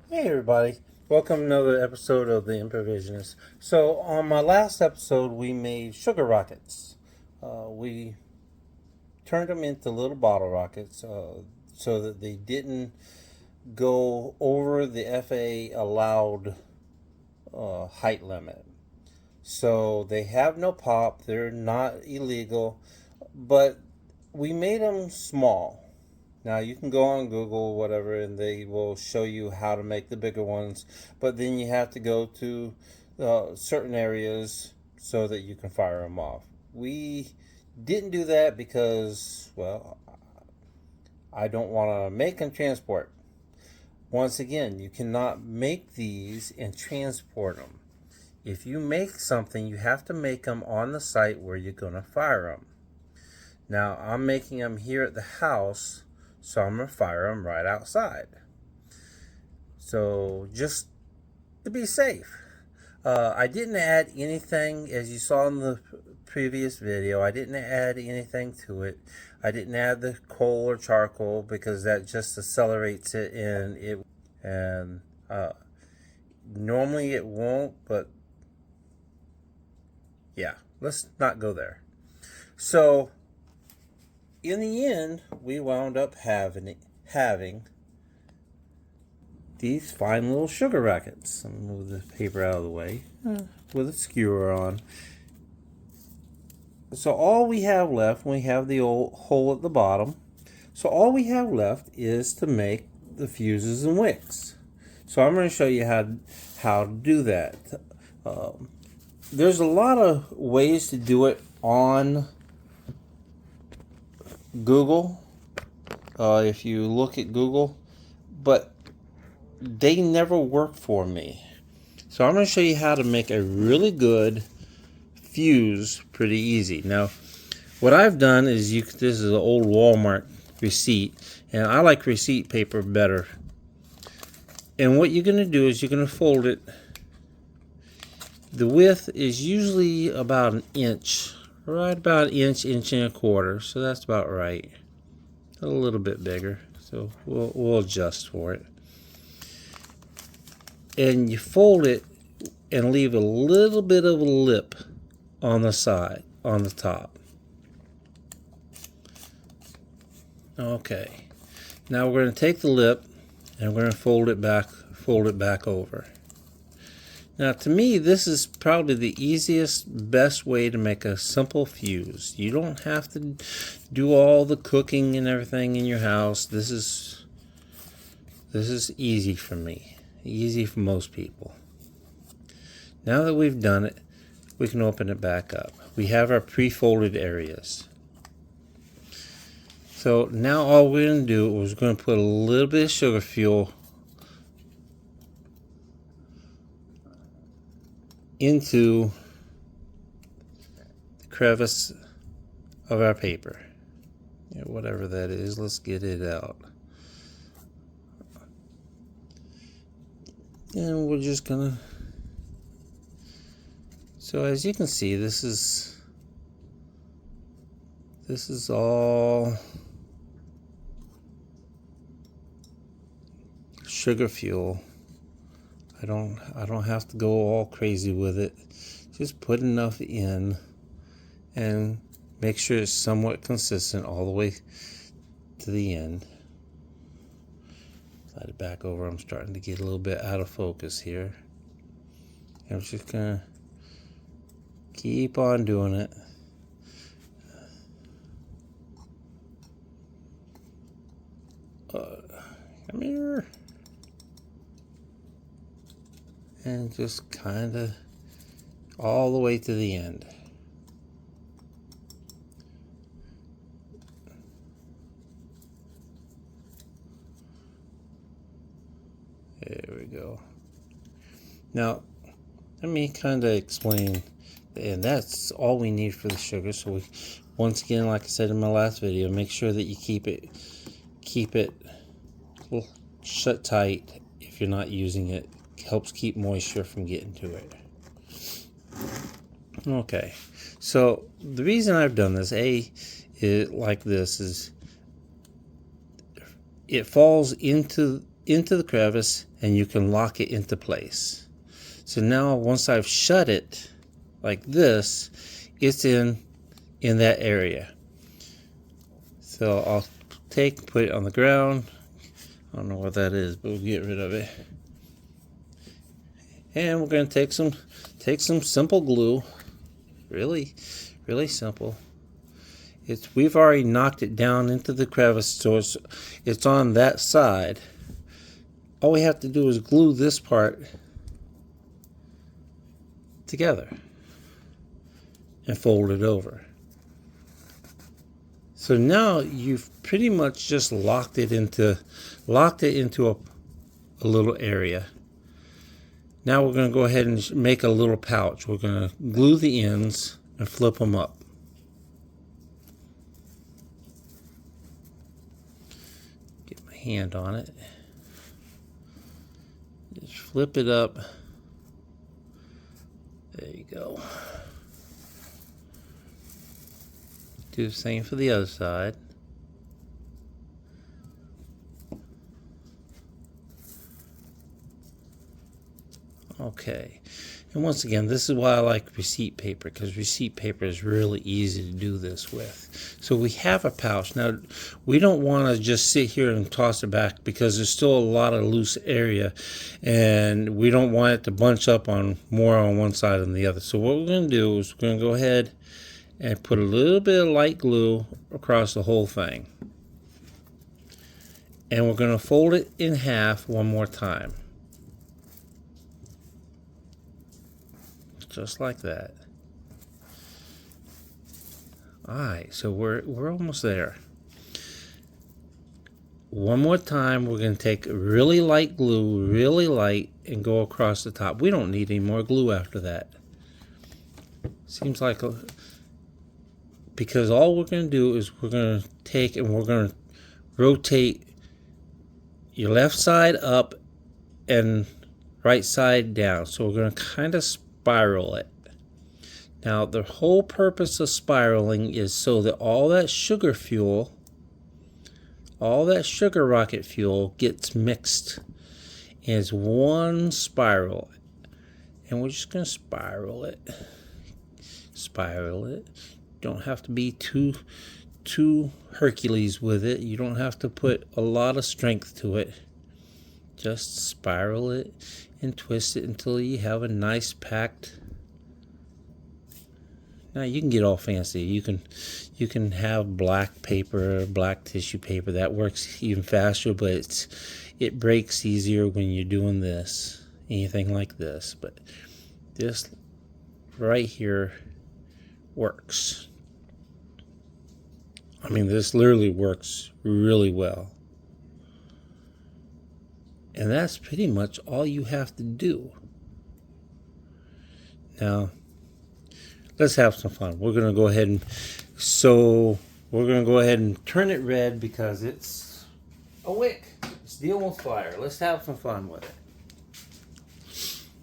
Hey everybody, welcome to another episode of The Improvisionist. So on my last episode we made sugar rockets. We turned them into little bottle rockets so that they didn't go over the FAA allowed height limit. So they have no pop, they're not illegal, but we made them small. Now you can go on Google, whatever, and they will show you how to make the bigger ones. But then you have to go to certain areas so that you can fire them off. We didn't do that because, well, I don't want to make and transport. Once again, you cannot make these and transport them. If you make something, you have to make them on the site where you're going to fire them. Now, I'm making them here at the house, so I'm going to fire them right outside. So, just to be safe. I didn't add anything, as you saw in the previous video, I didn't add anything to it. I didn't add the coal or charcoal because that just accelerates it and normally it won't, but yeah, let's not go there. So, in the end, we wound up having these fine little sugar rockets. I'm gonna move the paper out of the way with a skewer on. So all we have left, we have the old hole at the bottom. So all we have left is to make the fuses and wicks. So I'm going to show you how to do that. There's a lot of ways to do it on Google. If you look at Google, but they never work for me. So I'm going to show you how to make a really good fuse pretty easy. Now, what I've done is this is an old Walmart receipt, and I like receipt paper better. And what you're going to do is you're going to fold it. The width is usually about an inch, right about an inch, inch and a quarter. So that's about right. A little bit bigger, so we'll adjust for it. And you fold it and leave a little bit of a lip on the side, on the top. Okay. Now we're going to take the lip and we're going to fold it back over. Now to me, this is probably the easiest, best way to make a simple fuse. You don't have to do all the cooking and everything in your house. This is easy for me. Easy for most people. Now that we've done it, we can open it back up. We have our pre-folded areas. So now all we're going to do is we're going to put a little bit of sugar fuel into the crevice of our paper. Whatever that is, let's get it out. And we're just going to... So as you can see, this is all sugar fuel. I don't have to go all crazy with it. Just put enough in and make sure it's somewhat consistent all the way to the end. Slide it back over. I'm starting to get a little bit out of focus here. I'm just gonna keep on doing it. Come here. And just kind of all the way to the end. There we go. Now, let me kind of explain, and that's all we need for the sugar. So once again, like I said in my last video, make sure that you keep it shut tight if you're not using it. Helps keep moisture from getting to it. Okay, so the reason I've done this, like this, is it falls into into the crevice and you can lock it into place. So now once I've shut it like this, it's in that area. So I'll put it on the ground. I don't know what that is, but we'll get rid of it. And we're going to take some simple glue. Really simple. We've already knocked it down into the crevice, so it's on that side. All we have to do is glue this part together and fold it over. So now you've pretty much just locked it into a little area. Now we're going to go ahead and make a little pouch. We're going to glue the ends and flip them up. Get my hand on it. Just flip it up. There you go. Do the same for the other side. Okay, and once again, this is why I like receipt paper, because receipt paper is really easy to do this with. So we have a pouch. Now, we don't want to just sit here and toss it back because there's still a lot of loose area, and we don't want it to bunch up more on one side than the other. So what we're going to do is we're going to go ahead and put a little bit of light glue across the whole thing. And we're going to fold it in half one more time. Just like that. Alright, so we're almost there. One more time, we're going to take really light glue, really light, and go across the top. We don't need any more glue after that. Seems like because all we're going to do is we're going to take and we're going to rotate your left side up and right side down. So we're going to kind of spiral it. Now the whole purpose of spiraling is so that all that sugar rocket fuel gets mixed as one spiral. And we're just going to spiral it. Don't have to be too Hercules with it. You don't have to put a lot of strength to it. Just spiral it and twist it until you have a nice packed. Now you can get all fancy. You can have black paper, black tissue paper. That works even faster, but it breaks easier when you're doing this. Anything like this, but this right here works. I mean, this literally works really well. And that's pretty much all you have to do. Now, let's have some fun. We're going to go ahead and turn it red because it's a wick. It's dealing with fire. Let's have some fun with it.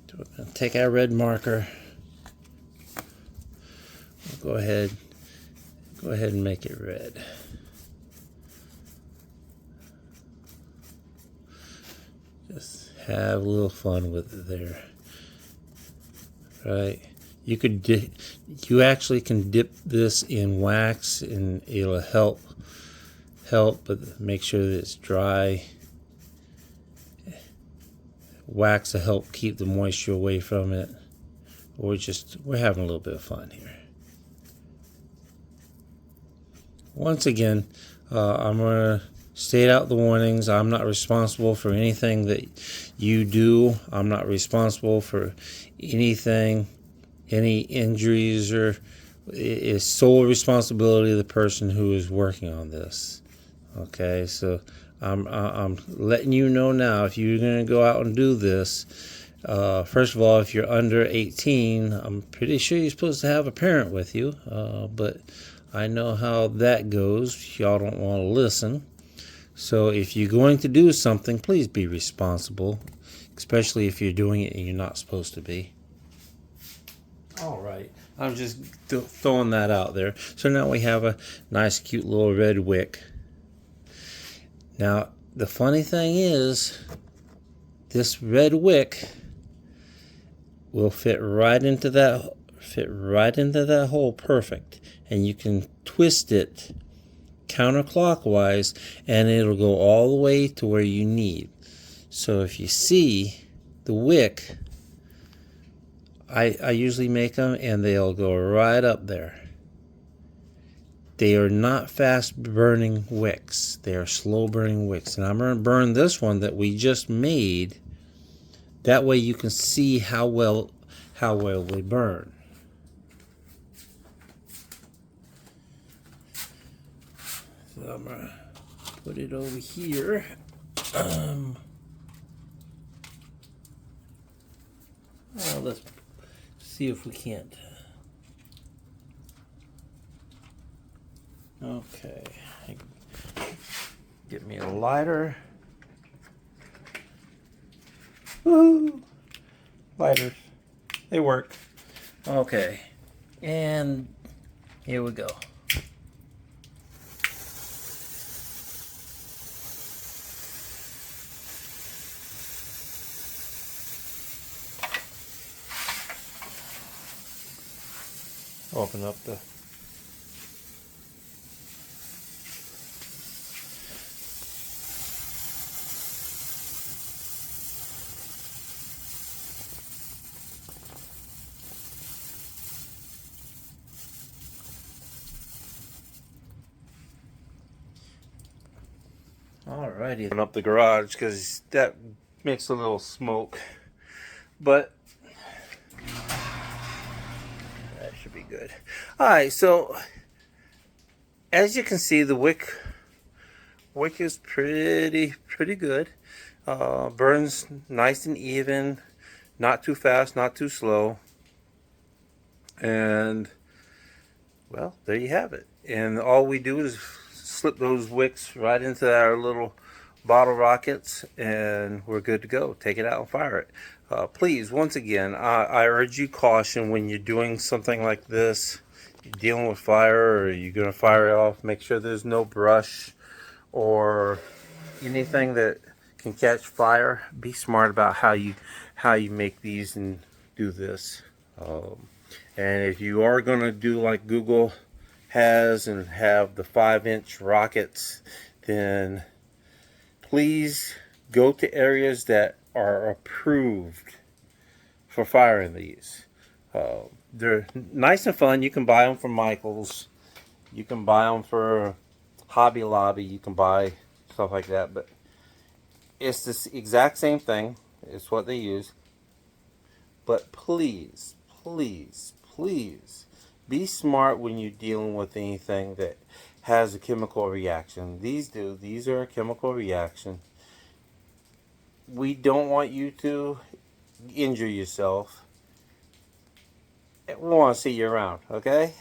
So we're going to take our red marker. We'll go ahead and make it red. Just have a little fun with it there. Right? You actually can dip this in wax and it'll help, but make sure that it's dry. Wax will help keep the moisture away from it. We're having a little bit of fun here. Once again, I'm going to state out the warnings. I'm not responsible for anything that you do. I'm not responsible for any injuries, or it's sole responsibility of the person who is working on this. Okay, so I'm letting you know now, if you're going to go out and do this, first of all, if you're under 18, I'm pretty sure you're supposed to have a parent with you, but I know how that goes. Y'all don't want to listen. So if you're going to do something, please be responsible, especially if you're doing it and you're not supposed to be. All right, I'm just throwing that out there. So now we have a nice, cute little red wick. Now, the funny thing is, this red wick will fit right into that hole perfect, and you can twist it counterclockwise and it'll go all the way to where you need. So if you see the wick, I usually make them and they'll go right up there. They are not fast burning wicks, they are slow burning wicks, and I'm going to burn this one that we just made. That way you can see how well they burn. So I'm going to put it over here. Let's see if we can't. Okay. Get me a lighter. Woo! Lighters. They work. Okay. And here we go. Open up the Alrighty, open up the garage because that makes a little smoke, but that should be good. Alright, so as you can see, the wick is pretty good. Burns nice and even, not too fast, not too slow, and well, there you have it. And all we do is slip those wicks right into our little bottle rockets and we're good to go. Take it out and fire it. Please, once again, I urge you caution when you're doing something like this. You're dealing with fire or you're going to fire it off. Make sure there's no brush or anything that can catch fire. Be smart about how you make these and do this. And if you are going to do like Google has and have the 5-inch rockets, then please go to areas that are approved for firing these. They're nice and fun. You can buy them from Michaels. You can buy them for Hobby Lobby. You can buy stuff like that. But it's the exact same thing. It's what they use. But please, please, please be smart when you're dealing with anything that has a chemical reaction. These are a chemical reaction. We don't want you to injure yourself. We want to see you around, okay?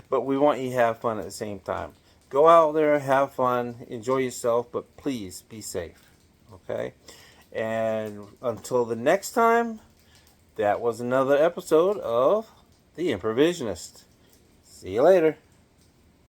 But we want you to have fun at the same time. Go out there, have fun, enjoy yourself, but please be safe, okay? And until the next time, that was another episode of The Improvisionist. See you later.